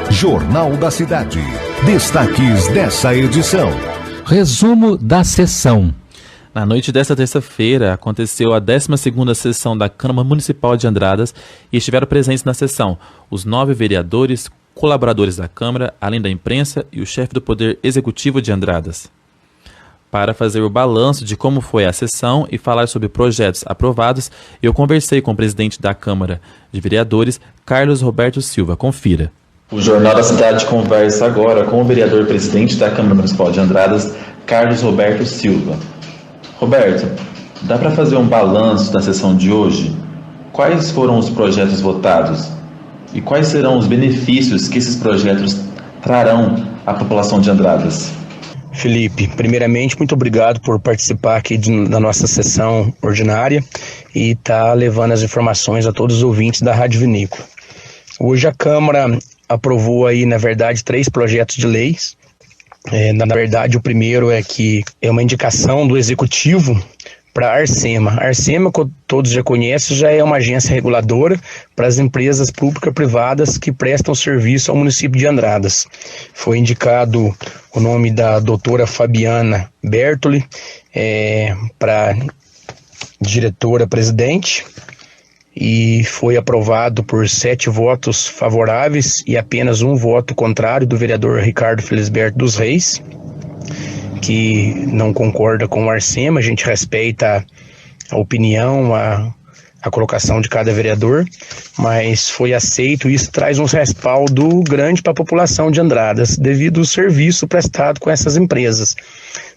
Jornal da Cidade. Destaques dessa edição. Resumo da sessão. Na noite desta terça-feira, aconteceu a 12ª sessão da Câmara Municipal de Andradas e estiveram presentes na sessão os 9 vereadores, colaboradores da Câmara, além da imprensa e o chefe do Poder Executivo de Andradas. Para fazer o balanço de como foi a sessão e falar sobre projetos aprovados, eu conversei com o presidente da Câmara de Vereadores, Carlos Roberto Silva. Confira. O Jornal da Cidade conversa agora com o vereador-presidente da Câmara Municipal de Andradas, Carlos Roberto Silva. Roberto, dá para fazer um balanço da sessão de hoje? Quais foram os projetos votados? E quais serão os benefícios que esses projetos trarão à população de Andradas? Felipe, primeiramente, muito obrigado por participar aqui da nossa sessão ordinária e estar levando as informações a todos os ouvintes da Rádio Vinícola. Hoje a Câmara aprovou aí, na verdade, 3 projetos de leis. Na verdade, o primeiro é uma indicação do Executivo para a Arsema. A Arsema, como todos já conhecem, já é uma agência reguladora para as empresas públicas e privadas que prestam serviço ao município de Andradas. Foi indicado o nome da doutora Fabiana Bertoli para diretora-presidente e foi aprovado por 7 votos favoráveis e apenas 1 voto contrário do vereador Ricardo Felisberto dos Reis, que não concorda com o Arsema. A gente respeita a opinião, a colocação de cada vereador, mas foi aceito e isso traz um respaldo grande para a população de Andradas, devido ao serviço prestado com essas empresas.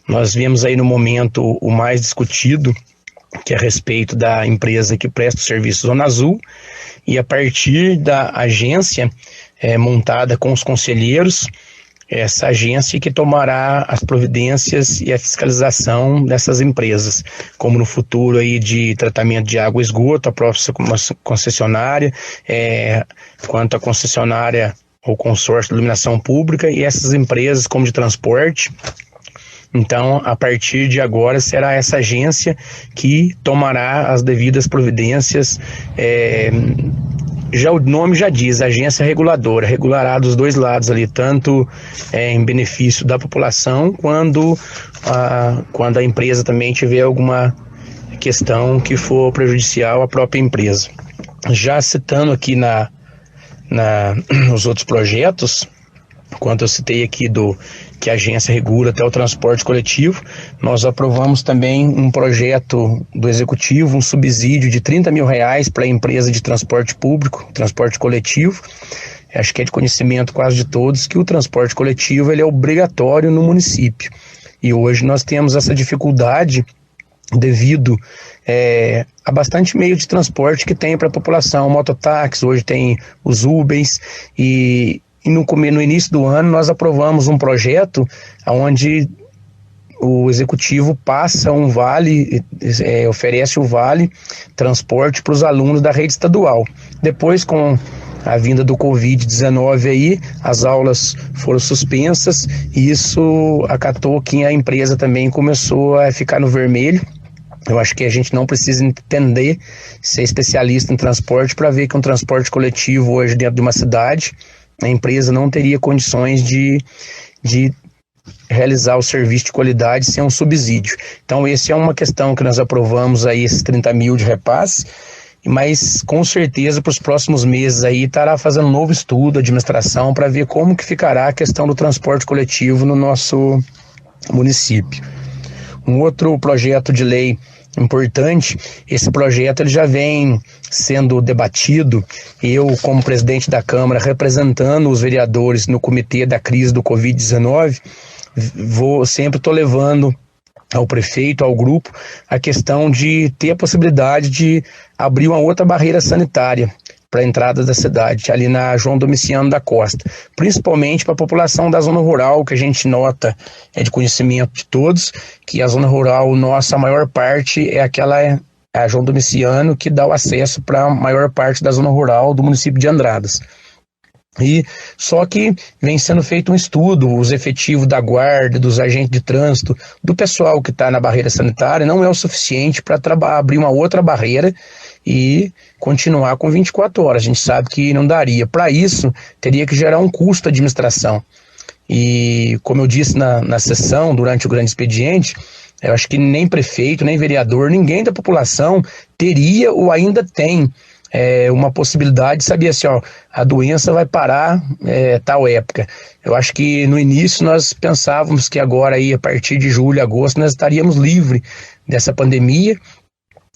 Nós vemos aí no momento o mais discutido, que é a respeito da empresa que presta o serviço Zona Azul, e a partir da agência montada com os conselheiros, essa agência que tomará as providências e a fiscalização dessas empresas, como no futuro aí de tratamento de água e esgoto, a própria concessionária, quanto à concessionária ou consórcio de iluminação pública e essas empresas como de transporte. Então, a partir de agora, será essa agência que tomará as devidas providências. Já o nome já diz, agência reguladora, regulará dos 2 lados ali, tanto em benefício da população, quando a empresa também tiver alguma questão que for prejudicial à própria empresa. Já citando aqui nos outros projetos, quanto eu citei aqui que a agência regula até o transporte coletivo, nós aprovamos também um projeto do Executivo, um subsídio de R$30 mil para a empresa de transporte público, transporte coletivo. Acho que é de conhecimento quase de todos que o transporte coletivo ele é obrigatório no município. E hoje nós temos essa dificuldade devido a bastante meio de transporte que tem para a população, mototáxi, hoje tem os Ubers e no início do ano nós aprovamos um projeto onde o Executivo passa um vale, oferece o vale transporte para os alunos da rede estadual. Depois, com a vinda do Covid-19 aí, as aulas foram suspensas e isso acatou que a empresa também começou a ficar no vermelho. Eu acho que a gente não precisa entender, ser especialista em transporte para ver que um transporte coletivo hoje dentro de uma cidade, a empresa não teria condições de realizar o serviço de qualidade sem um subsídio. Então, essa é uma questão que nós aprovamos aí, esses 30 mil de repasse, mas com certeza para os próximos meses aí estará fazendo um novo estudo, administração, para ver como que ficará a questão do transporte coletivo no nosso município. Um outro projeto de lei importante, esse projeto ele já vem sendo debatido, eu como presidente da Câmara, representando os vereadores no comitê da crise do Covid-19, sempre estou levando ao prefeito, ao grupo, a questão de ter a possibilidade de abrir uma outra barreira sanitária para a entrada da cidade, ali na João Domiciano da Costa, principalmente para a população da zona rural, que a gente nota, é de conhecimento de todos, que a zona rural, nossa, a maior parte é a João Domiciano, que dá o acesso para a maior parte da zona rural do município de Andradas. E só que vem sendo feito um estudo, os efetivos da guarda, dos agentes de trânsito, do pessoal que está na barreira sanitária, não é o suficiente para abrir uma outra barreira e continuar com 24 horas. A gente sabe que não daria. Para isso, teria que gerar um custo de administração. E, como eu disse na sessão, durante o grande expediente, eu acho que nem prefeito, nem vereador, ninguém da população teria ou ainda tem uma possibilidade de saber assim, ó, a doença vai parar tal época. Eu acho que no início nós pensávamos que agora, aí, a partir de julho, agosto, nós estaríamos livres dessa pandemia,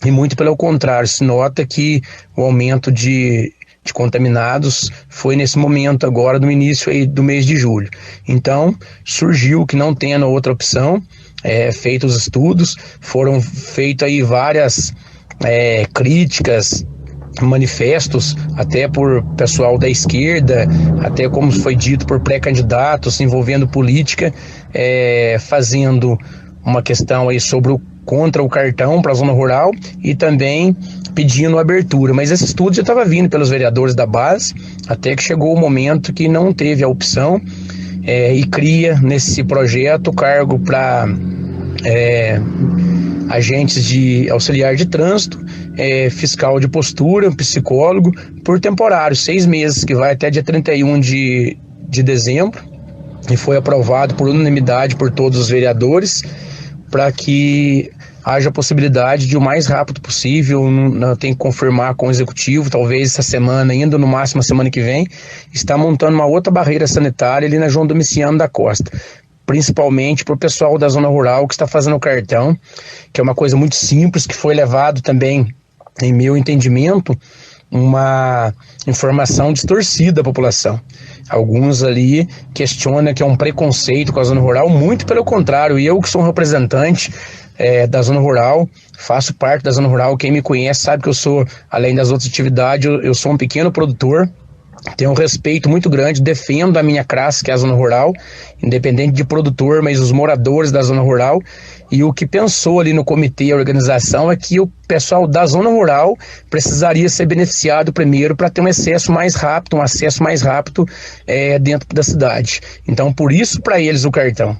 e muito pelo contrário, se nota que o aumento de contaminados foi nesse momento agora, no início aí do mês de julho. Então, surgiu que não tendo outra opção, feitos os estudos, foram feitas aí várias críticas, manifestos, até por pessoal da esquerda, até como foi dito por pré-candidatos envolvendo política, fazendo uma questão aí contra o cartão para a zona rural e também pedindo abertura. Mas esse estudo já estava vindo pelos vereadores da base, até que chegou o momento que não teve a opção e cria nesse projeto cargo para agentes de auxiliar de trânsito, fiscal de postura, psicólogo, por temporário, 6 meses, que vai até dia 31 de dezembro, e foi aprovado por unanimidade por todos os vereadores, para que haja a possibilidade de o mais rápido possível, tem que confirmar com o executivo, talvez essa semana ainda, no máximo a semana que vem, está montando uma outra barreira sanitária ali na João Domiciano da Costa, principalmente para o pessoal da zona rural que está fazendo o cartão, que é uma coisa muito simples, que foi levado também, em meu entendimento, uma informação distorcida à população. Alguns ali questionam que é um preconceito com a zona rural, muito pelo contrário, e eu que sou um representante da zona rural, faço parte da zona rural, quem me conhece sabe que eu sou, além das outras atividades, eu sou um pequeno produtor, tenho um respeito muito grande, defendo a minha classe, que é a zona rural, independente de produtor, mas os moradores da zona rural, e o que pensou ali no comitê, a organização, é que o pessoal da zona rural precisaria ser beneficiado primeiro para ter um acesso mais rápido dentro da cidade. Então, por isso, para eles, o cartão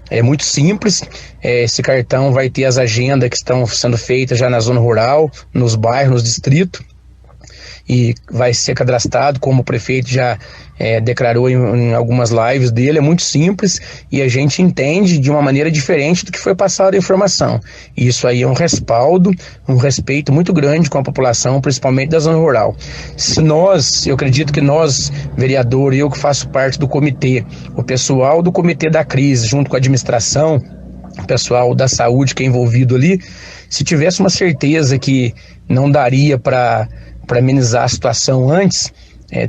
é muito simples. Esse cartão vai ter as agendas que estão sendo feitas já na zona rural, nos bairros, nos distritos, e vai ser cadastrado, como o prefeito já declarou em algumas lives dele. É muito simples e a gente entende de uma maneira diferente do que foi passada a informação. E isso aí é um respaldo, um respeito muito grande com a população, principalmente da zona rural. Eu acredito que nós, vereador, eu que faço parte do comitê, o pessoal do comitê da crise, junto com a administração, o pessoal da saúde que é envolvido ali, se tivesse uma certeza que não daria para amenizar a situação antes,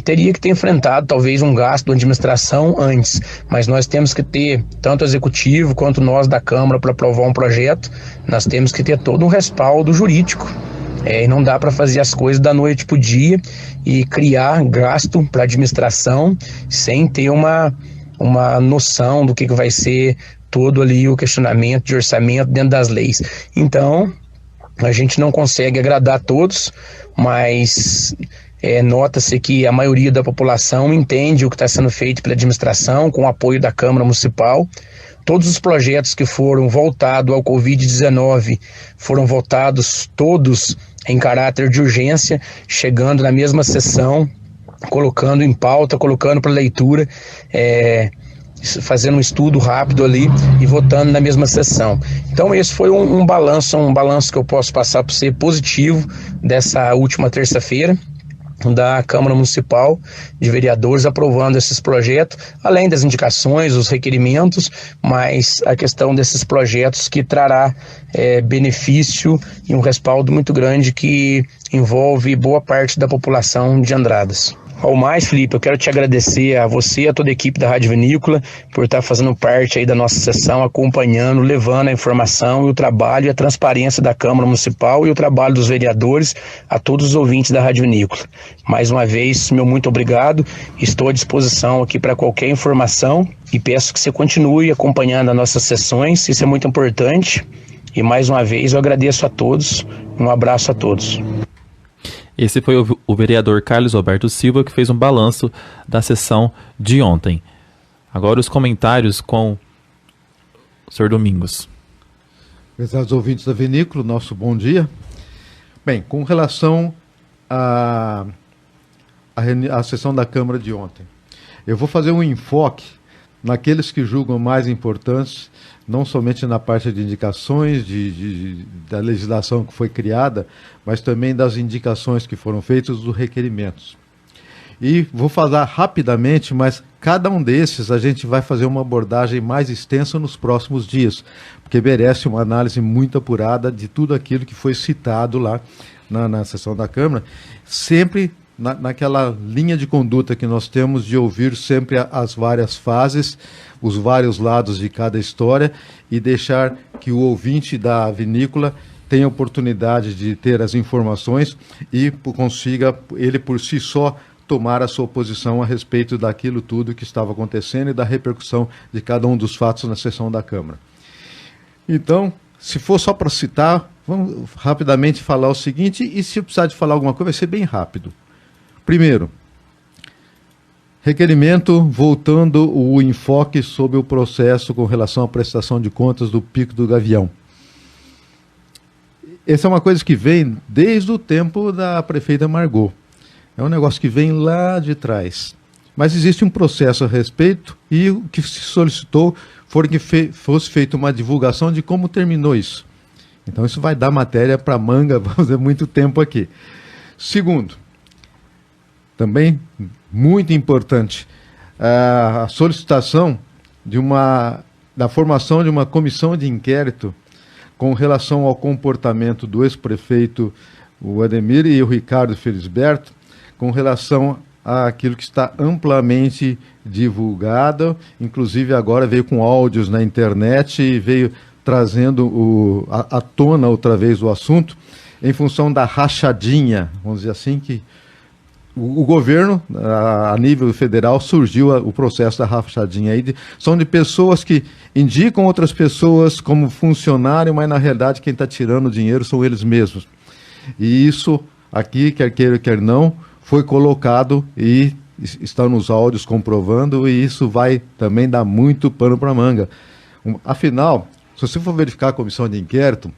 teria que ter enfrentado talvez um gasto da administração antes, mas nós temos que ter, tanto o executivo quanto nós da Câmara, para aprovar um projeto, nós temos que ter todo um respaldo jurídico, e não dá para fazer as coisas da noite para o dia e criar gasto para a administração sem ter uma noção do que vai ser todo ali o questionamento de orçamento dentro das leis. Então, a gente não consegue agradar a todos, mas nota-se que a maioria da população entende o que está sendo feito pela administração, com o apoio da Câmara Municipal. Todos os projetos que foram voltados ao Covid-19 foram votados todos em caráter de urgência, chegando na mesma sessão, colocando em pauta, colocando para leitura, fazendo um estudo rápido ali e votando na mesma sessão. Então esse foi um balanço que eu posso passar para você positivo dessa última terça-feira, da Câmara Municipal de Vereadores aprovando esses projetos, além das indicações, os requerimentos, mas a questão desses projetos que trará benefício e um respaldo muito grande que envolve boa parte da população de Andradas. Ao mais, Felipe, eu quero te agradecer a você e a toda a equipe da Rádio Vinícola por estar fazendo parte aí da nossa sessão, acompanhando, levando a informação e o trabalho e a transparência da Câmara Municipal e o trabalho dos vereadores a todos os ouvintes da Rádio Vinícola. Mais uma vez, meu muito obrigado, estou à disposição aqui para qualquer informação e peço que você continue acompanhando as nossas sessões, isso é muito importante. E mais uma vez eu agradeço a todos, um abraço a todos. Esse foi o vereador Carlos Roberto Silva, que fez um balanço da sessão de ontem. Agora os comentários com o senhor Domingos. Prezados ouvintes da Vinícola, nosso bom dia. Bem, com relação à sessão da Câmara de ontem, eu vou fazer um enfoque naqueles que julgam mais importantes, não somente na parte de indicações da legislação que foi criada, mas também das indicações que foram feitas, dos requerimentos. E vou falar rapidamente, mas cada um desses a gente vai fazer uma abordagem mais extensa nos próximos dias, porque merece uma análise muito apurada de tudo aquilo que foi citado lá na sessão da Câmara, sempre naquela linha de conduta que nós temos de ouvir sempre as várias fases, os vários lados de cada história e deixar que o ouvinte da vinícola tenha a oportunidade de ter as informações e consiga, ele por si só, tomar a sua posição a respeito daquilo tudo que estava acontecendo e da repercussão de cada um dos fatos na sessão da Câmara. Então, se for só para citar, vamos rapidamente falar o seguinte, e se eu precisar de falar alguma coisa, vai ser bem rápido. Primeiro, requerimento voltando o enfoque sobre o processo com relação à prestação de contas do Pico do Gavião. Essa é uma coisa que vem desde o tempo da prefeita Margot. É um negócio que vem lá de trás. Mas existe um processo a respeito e o que se solicitou foi que fosse feita uma divulgação de como terminou isso. Então isso vai dar matéria para manga, vamos ter muito tempo aqui. Segundo, também muito importante, a solicitação da formação de uma comissão de inquérito com relação ao comportamento do ex-prefeito o Ademir e o Ricardo Felisberto, com relação àquilo que está amplamente divulgado, inclusive agora veio com áudios na internet e veio trazendo à tona outra vez o assunto, em função da rachadinha, vamos dizer assim, que o governo, a nível federal, surgiu o processo da rachadinha aí. São de pessoas que indicam outras pessoas como funcionário, mas na realidade quem está tirando o dinheiro são eles mesmos. E isso aqui, quer queira, quer não, foi colocado e está nos áudios comprovando, e isso vai também dar muito pano para manga. Afinal, se você for verificar a comissão de inquérito,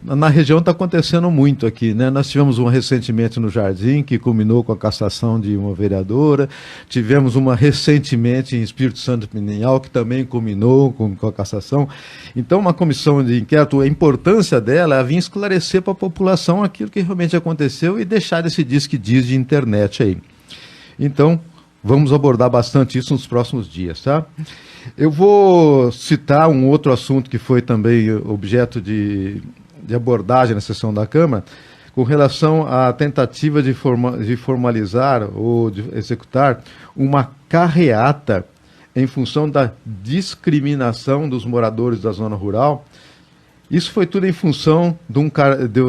na região está acontecendo muito aqui, né? Nós tivemos uma recentemente no Jardim, que culminou com a cassação de uma vereadora, tivemos uma recentemente em Espírito Santo Pinhal, que também culminou com a cassação. Então, uma comissão de inquérito, a importância dela é vir esclarecer para a população aquilo que realmente aconteceu e deixar desse diz que diz de internet aí. Então, vamos abordar bastante isso nos próximos dias, tá? Eu vou citar um outro assunto que foi também objeto de abordagem na sessão da Câmara, com relação à tentativa de formalizar ou de executar uma carreata em função da discriminação dos moradores da zona rural. Isso foi tudo em função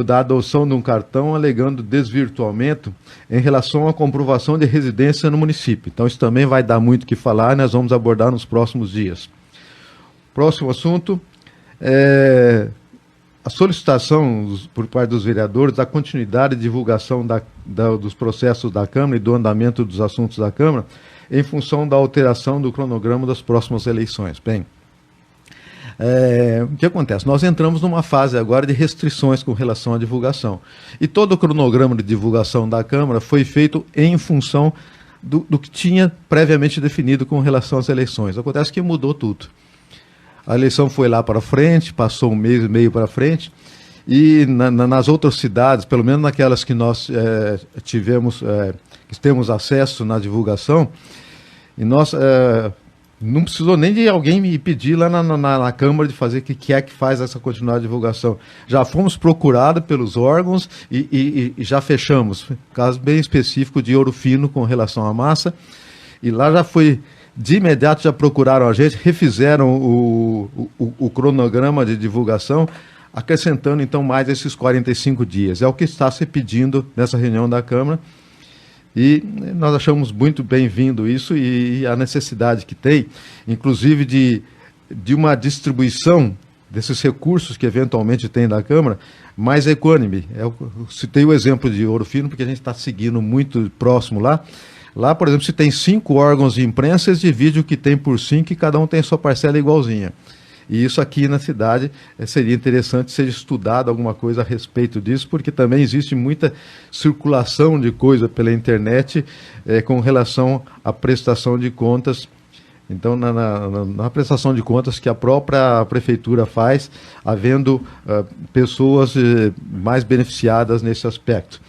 da adoção de um cartão alegando desvirtuamento em relação à comprovação de residência no município. Então isso também vai dar muito o que falar e nós vamos abordar nos próximos dias. Próximo assunto é a solicitação por parte dos vereadores da continuidade e divulgação dos processos da Câmara e do andamento dos assuntos da Câmara em função da alteração do cronograma das próximas eleições. Bem, o que acontece? Nós entramos numa fase agora de restrições com relação à divulgação. E todo o cronograma de divulgação da Câmara foi feito em função do que tinha previamente definido com relação às eleições. Acontece que mudou tudo. A eleição foi lá para frente, passou um mês e meio para frente, e nas outras cidades, pelo menos naquelas que nós que temos acesso na divulgação, e nós... não precisou nem de alguém me pedir lá na Câmara de fazer o que é que faz essa continuada divulgação. Já fomos procurados pelos órgãos e já fechamos. Caso bem específico de Ouro Fino com relação à massa. E lá já foi, de imediato já procuraram a gente, refizeram o cronograma de divulgação, acrescentando então mais esses 45 dias. É o que está se pedindo nessa reunião da Câmara. E nós achamos muito bem-vindo isso e a necessidade que tem, inclusive de uma distribuição desses recursos que eventualmente tem da Câmara, mais equânime. Eu citei o exemplo de Ouro Fino, porque a gente está seguindo muito próximo lá. Lá, por exemplo, se tem 5 órgãos de imprensa, eles dividem o que tem por 5 e cada um tem sua parcela igualzinha. E isso aqui na cidade seria interessante ser estudado alguma coisa a respeito disso, porque também existe muita circulação de coisa pela internet com relação à prestação de contas. Então, na prestação de contas que a própria prefeitura faz, havendo pessoas mais beneficiadas nesse aspecto.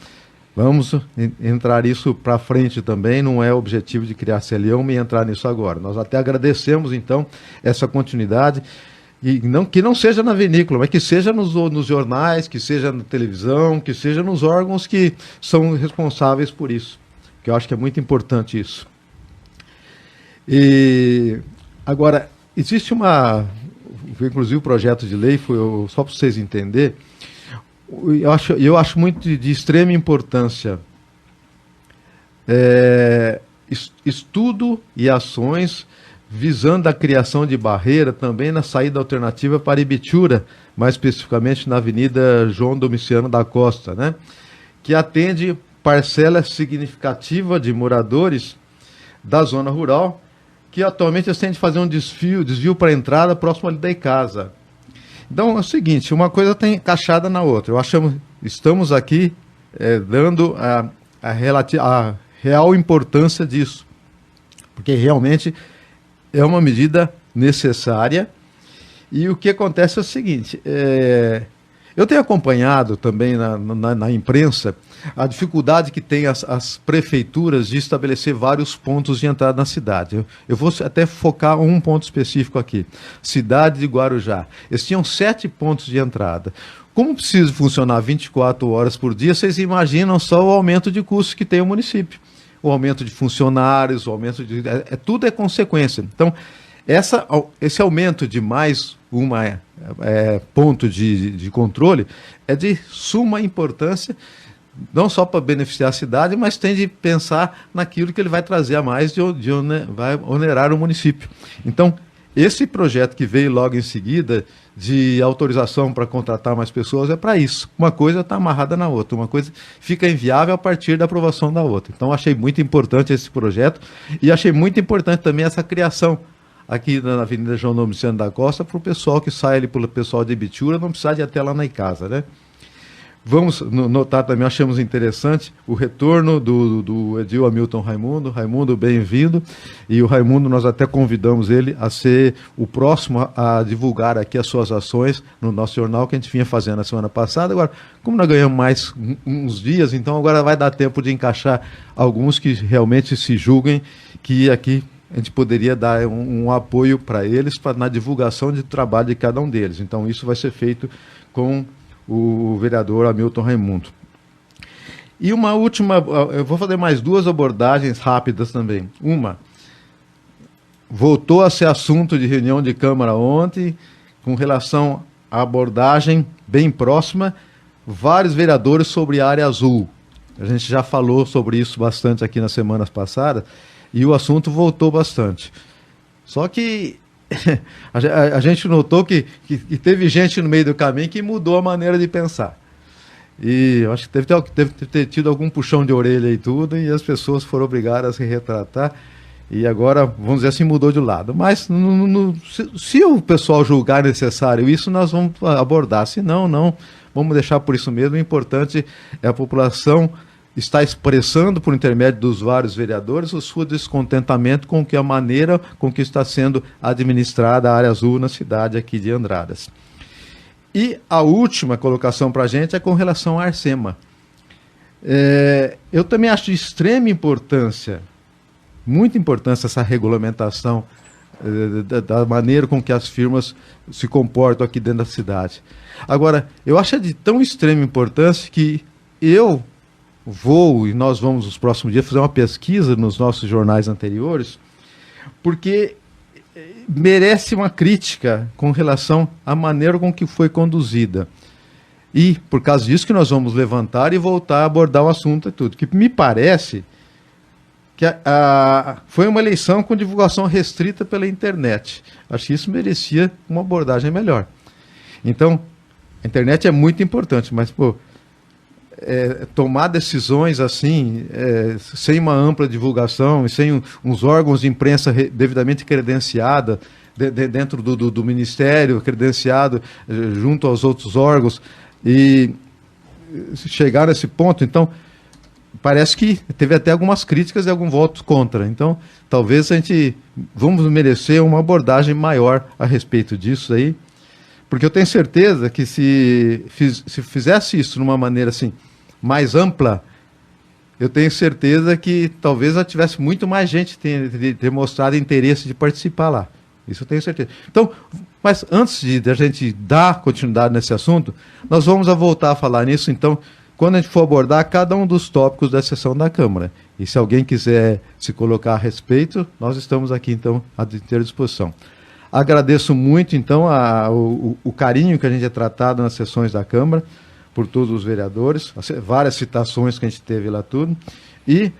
Vamos entrar isso para frente também, não é o objetivo de criar CLEUM e entrar nisso agora. Nós até agradecemos, então, essa continuidade, e que não seja na vinícola, mas que seja nos jornais, que seja na televisão, que seja nos órgãos que são responsáveis por isso, que eu acho que é muito importante isso. E agora, existe inclusive o projeto de lei, só para vocês entenderem, eu acho muito de extrema importância estudo e ações visando a criação de barreira também na saída alternativa para Ibitura, mais especificamente na Avenida João Domiciano da Costa, né? Que atende parcela significativa de moradores da zona rural, que atualmente eles têm de fazer um desvio para a entrada próximo ali da casa. Então é o seguinte, uma coisa está encaixada na outra. Estamos aqui dando a real importância disso, porque realmente é uma medida necessária. E o que acontece é o seguinte, eu tenho acompanhado também na imprensa a dificuldade que tem as prefeituras de estabelecer vários pontos de entrada na cidade. Eu vou até focar um ponto específico aqui. Cidade de Guarujá. Eles tinham 7 pontos de entrada. Como precisa funcionar 24 horas por dia, vocês imaginam só o aumento de custos que tem o município. O aumento de funcionários, o aumento de... tudo é consequência. Então, esse aumento de mais ponto de controle é de suma importância, não só para beneficiar a cidade, mas tem de pensar naquilo que ele vai trazer a mais, vai onerar o município. Então, esse projeto que veio logo em seguida, de autorização para contratar mais pessoas, é para isso. Uma coisa está amarrada na outra, uma coisa fica inviável a partir da aprovação da outra. Então, achei muito importante esse projeto e achei muito importante também essa criação aqui na Avenida João Domiciano da Costa, para o pessoal que sai ali, pelo pessoal de Ibitura, não precisar de ir até lá na casa, né? Vamos notar também, achamos interessante o retorno do Edil Hamilton Raimundo. Raimundo, bem-vindo. E o Raimundo, nós até convidamos ele a ser o próximo a divulgar aqui as suas ações no nosso jornal, que a gente vinha fazendo na semana passada. Agora, como nós ganhamos mais uns dias, então agora vai dar tempo de encaixar alguns que realmente se julguem que aqui a gente poderia dar um apoio para eles na divulgação de trabalho de cada um deles. Então, isso vai ser feito com o vereador Hamilton Raimundo. E uma última, eu vou fazer mais 2 abordagens rápidas também. Uma, voltou a ser assunto de reunião de Câmara ontem, com relação à abordagem bem próxima, vários vereadores sobre a área azul. A gente já falou sobre isso bastante aqui nas semanas passadas, e o assunto voltou bastante. Só que a gente notou que teve gente no meio do caminho que mudou a maneira de pensar. E eu acho que deve ter tido algum puxão de orelha e tudo, e as pessoas foram obrigadas a se retratar, e agora, vamos dizer assim, mudou de lado. Mas se o pessoal julgar necessário isso, nós vamos abordar. Se não, vamos deixar por isso mesmo. O importante é a população está expressando, por intermédio dos vários vereadores, o seu descontentamento com a maneira com que está sendo administrada a área azul na cidade aqui de Andradas. E a última colocação para a gente é com relação à Arsema. Eu também acho de extrema importância, muita importância, essa regulamentação da maneira com que as firmas se comportam aqui dentro da cidade. Agora, eu acho de tão extrema importância que e nós vamos nos próximos dias fazer uma pesquisa nos nossos jornais anteriores, porque merece uma crítica com relação à maneira com que foi conduzida. E, por causa disso, que nós vamos levantar e voltar a abordar o assunto e tudo. Que me parece que foi uma eleição com divulgação restrita pela internet. Acho que isso merecia uma abordagem melhor. Então, a internet é muito importante, mas, tomar decisões assim, sem uma ampla divulgação e sem uns órgãos de imprensa devidamente credenciada dentro do Ministério, credenciado junto aos outros órgãos, e chegar nesse ponto, então, parece que teve até algumas críticas e algum voto contra. Então, talvez vamos merecer uma abordagem maior a respeito disso aí, porque eu tenho certeza que se fizesse isso de uma maneira assim, mais ampla, eu tenho certeza que talvez já tivesse muito mais gente ter mostrado interesse de participar lá. Isso eu tenho certeza. Então, mas antes de a gente dar continuidade nesse assunto, nós vamos voltar a falar nisso, então, quando a gente for abordar cada um dos tópicos da sessão da Câmara. E se alguém quiser se colocar a respeito, nós estamos aqui, então, à inteira disposição. Agradeço muito, então, o carinho que a gente é tratado nas sessões da Câmara, por todos os vereadores, várias citações que a gente teve lá tudo, e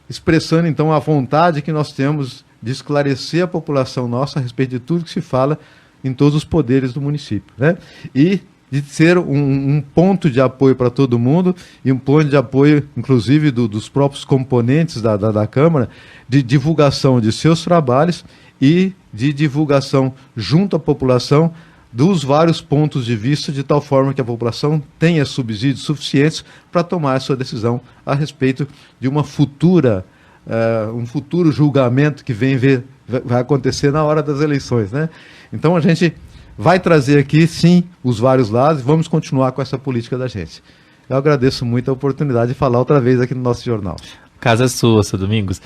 expressando, então, a vontade que nós temos de esclarecer a população nossa a respeito de tudo que se fala em todos os poderes do município, né? E de ser um ponto de apoio para todo mundo e um ponto de apoio, inclusive, dos próprios componentes da Câmara, de divulgação de seus trabalhos e de divulgação junto à população dos vários pontos de vista, de tal forma que a população tenha subsídios suficientes para tomar a sua decisão a respeito de uma futura um futuro julgamento que vai acontecer na hora das eleições, né? Então a gente vai trazer aqui, sim, os vários lados e vamos continuar com essa política da gente. Eu agradeço muito a oportunidade de falar outra vez aqui no nosso jornal. Casa é sua, seu Domingos.